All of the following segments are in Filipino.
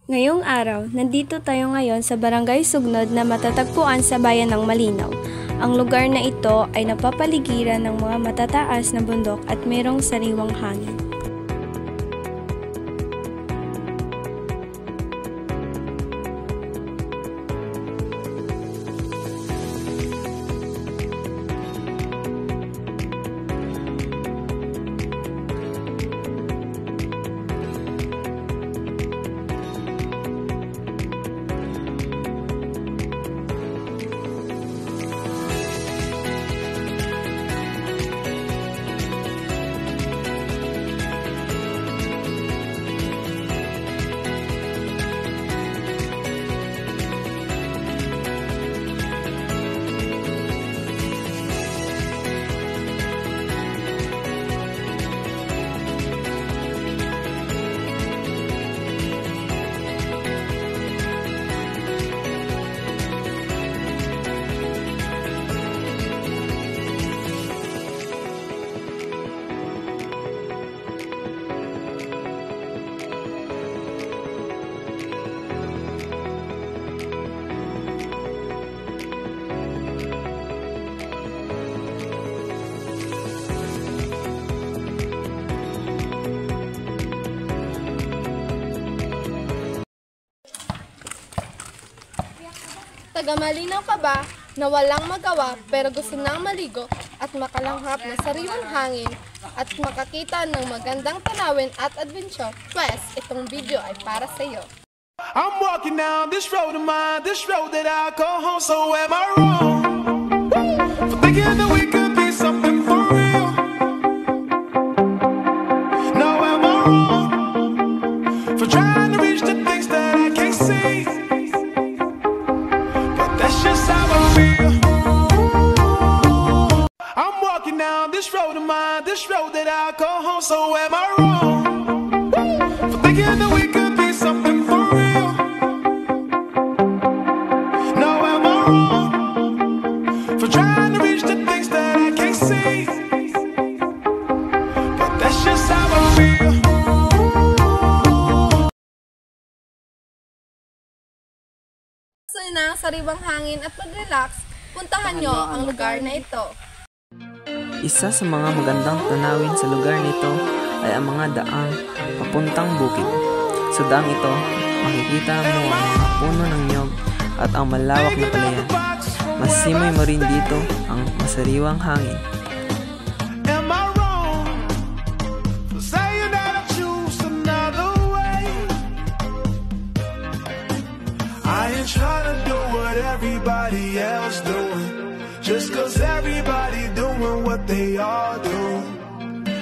Ngayong araw, nandito tayo ngayon sa Barangay Sugnod na matatagpuan sa bayan ng Malinaw. Ang lugar na ito ay napapaligiran ng mga matataas na bundok at mayroong sariwang hangin. Taga-Malinaw ka ba na walang magawa pero gusto nang maligo at makalanghap na sariwang hangin at makakita ng magandang tanawin at adventure? Pwes, itong video ay para sa iyo. I'm walking down this road of mine, this road that I call home, so am I wrong for thinking that we could be something for real? No, am I wrong for trying to reach the things that I can't see? That's just how I feel. I'm walking down this road of mine, this road that I call home, so am I wrong for thinking that we could be something for real? No, am I wrong for trying to reach the things that I can't see? But that's just how I feel. Gusto ng sariwang hangin at mag-relax, puntahan nyo ang lugar na ito. Isa sa mga magandang tanawin sa lugar nito ay ang mga daang papuntang bukid. Sa daang ito, makikita mo ang mga puno ng niyog at ang malawak na palayan. Masimoy mo rin dito ang masariwang hangin. Am I wrong for saying that I choose another way? I ain't trying to do what everybody else doing, just cause everybody doing what they all do.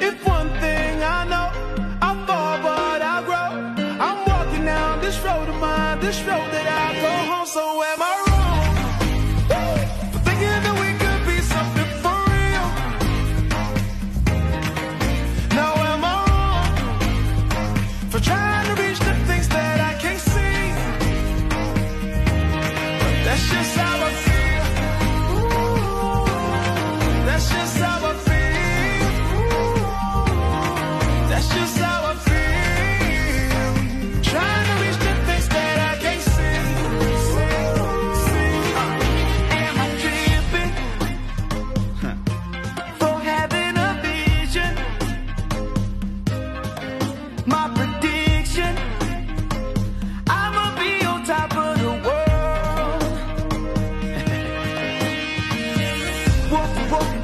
If one thing I know, I fall but I grow. I'm walking down this road of mine, this road that I go home, so am I wrong for thinking that we could be something for real? No, am I wrong for trying to reach the things that I can't see? But that's just how I feel. That's just how I feel. That's just how I feel. Trying to reach the things that I can't see. Am I tripping for having a vision? My prediction, I'ma be on top of the world. Walk,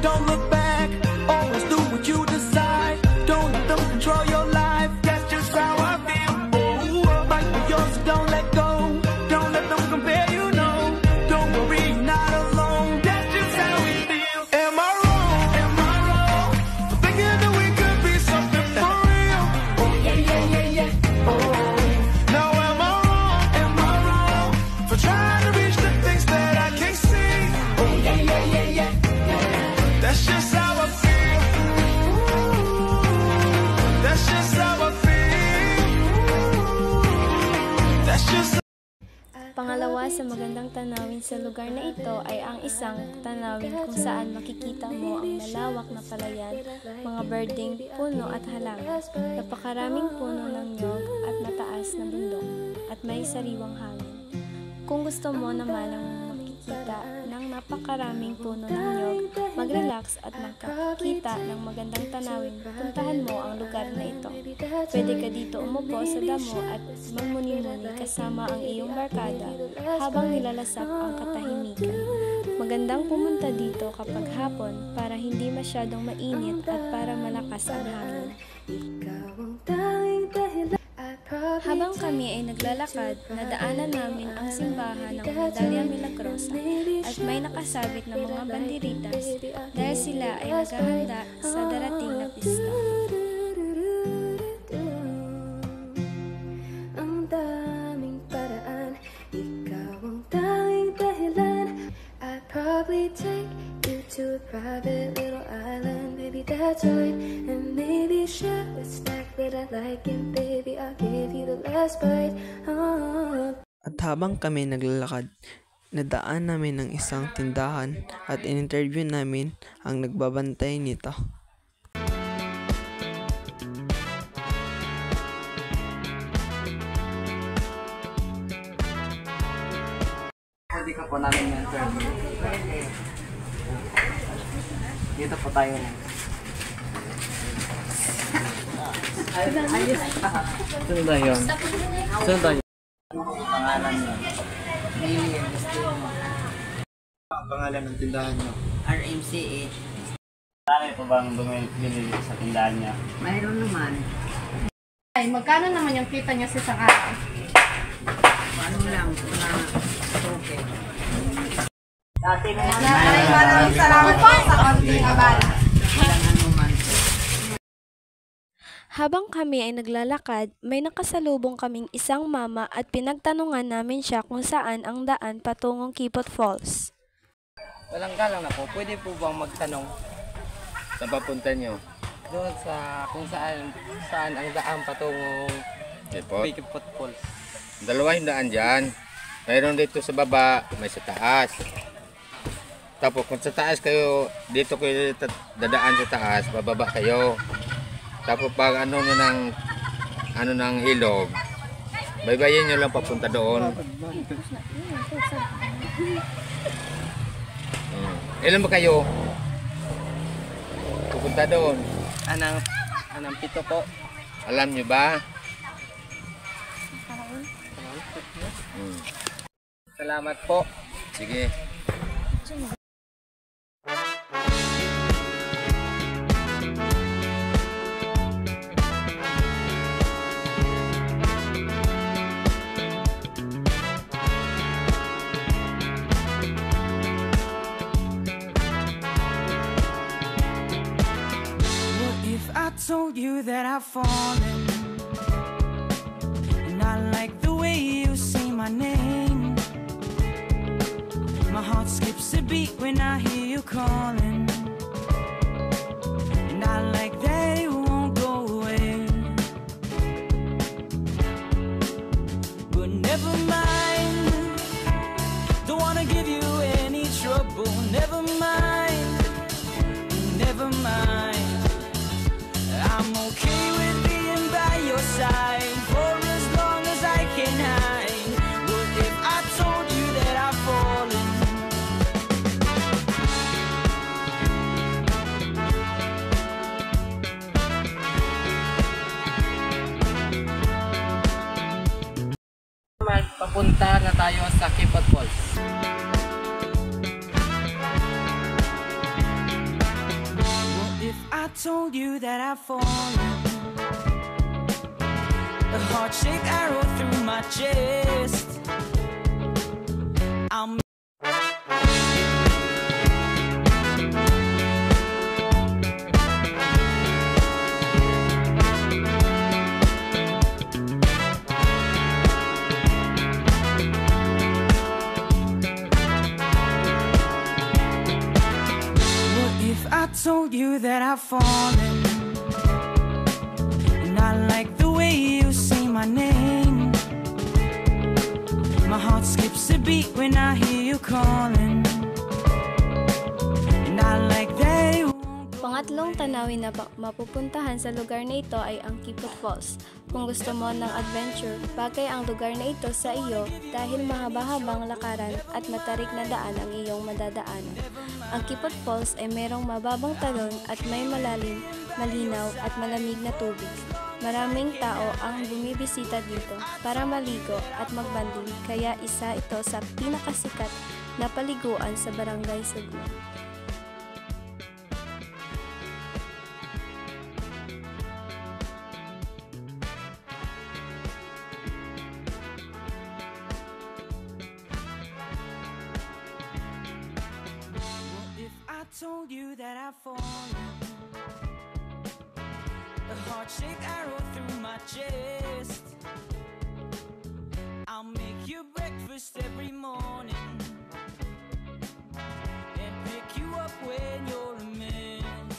don't look back. Always do what you decide. Don't let them control your life. That's just how I feel. Oh, fight for yours, don't let go. Don't let them compare you, no. Don't worry, you're not alone. That's just how we feel. Am I wrong? Am I wrong for thinking that we could be something for real? Oh, yeah. Oh, now am I wrong? Am I wrong for trying to reach the things that I can't see? Oh, yeah. That's just how I feel. That's just how I feel. That's just. Pangalawa sa magandang tanawin sa lugar na ito ay ang isang tanawin kung saan makikita mo ang malawak na palayan, mga birding, puno at halaman, napakaraming puno ng nyog at mataas na bundok, at may sariwang hangin. Kung gusto mo naman ang makikita ng napakaraming puno ng niyog, mag-relax at makakita ng magandang tanawin, puntahan mo ang lugar na ito. Pwede ka dito umupo sa damo at magmuni-muni kasama ang iyong barkada habang nilalasap ang katahimikan. Magandang pumunta dito kapag hapon para hindi masyadong mainit at para malakas ang hangin. Habang kami ay naglalakad, nadaanan namin ang simbahan ng Medalla Milagrosa at may nakasabit na mga banderitas dahil sila ay naghahanda sa darating na pista. Ang daming paraan, ikaw ang tanging dahilan. I'd probably take you to a private little island, maybe that's right. And maybe share a snack that I like, and baby I'll give you the last bite. Oh. At habang kami naglalakad, nadaan namin ng isang tindahan at in-interview namin ang nagbabantay nito. Pwede ka po namin interview. Dito po tayo. Sunod tayo. Sunod tayo. Pangalan niyo. Ang pangalan ng tindahan niyo? RMCA. Marami po bang bumili sa tindahan niya? Mayroon naman. Ay, magkano naman yung kita niya sa isang araw? Ano lang, mga okay. Maraming salamat po sa konting abala. Habang kami ay naglalakad, may nakasalubong kaming isang mama at pinagtanungan namin siya kung saan ang daan patungong Kipot Falls. Walang galang na po, pwede po bang magtanong Saan papunta niyo? doon sa kung saan ang daan patungong Kipot? Kipot Falls? Dalawa yung daan dyan. Mayroon dito sa baba, may sa taas. Tapos kung sa taas kayo, dito kayo dadaan sa taas, bababa kayo. Tapos pag ano ng ilog, baybayin nyo lang papunta doon. Ilan ba kayo? Pupunta doon. Anang pito po. Alam nyo ba? Salamat po. Sige. I told you that I've fallen, and I like the way you say my name. My heart skips a beat when I hear you calling, and I like that it won't go away. But never mind, don't wanna give you any trouble. Never mind, never mind. I'm okay with being by your side for as long as I can hide. What if I told you that I've fallen? Papunta na tayo sa Kipot Falls. If I told you that I've fallen, a heart-shaped arrow through my chest. I'm I told you that I've fallen, and I like the way you say my name. My heart skips a beat when I hear you calling, and I like that it won't go pangatlong tanawin na mapupuntahan sa lugar na ito ay ang Kipot Falls. Kung gusto mo ng adventure, bagay ang lugar na ito sa iyo dahil mahaba-habang lakaran at matarik na daan ang iyong madadaanan. Ang Kipot Falls ay mayroong mababang talon at may malalim, malinaw at malamig na tubig. Maraming tao ang bumibisita dito para maligo at magbanding, kaya isa ito sa pinakasikat na paliguan sa Barangay Sugnod. I told you that I've fallen, a heart-shaped arrow through my chest. I'll make you breakfast every morning and pick you up when you're a mess.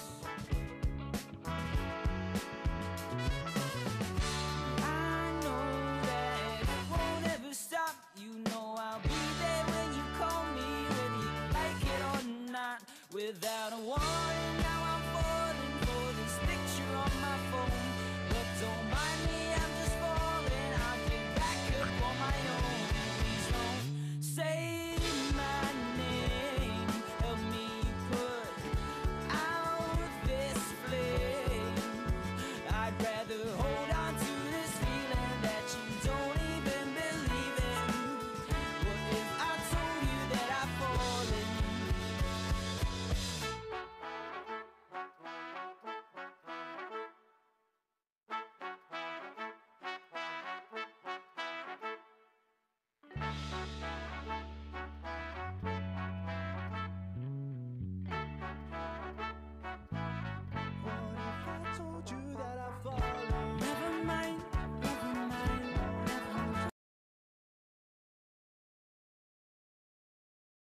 I know that it won't ever stop. You know I'll be there when you call me, whether you like it or not. Without a warning,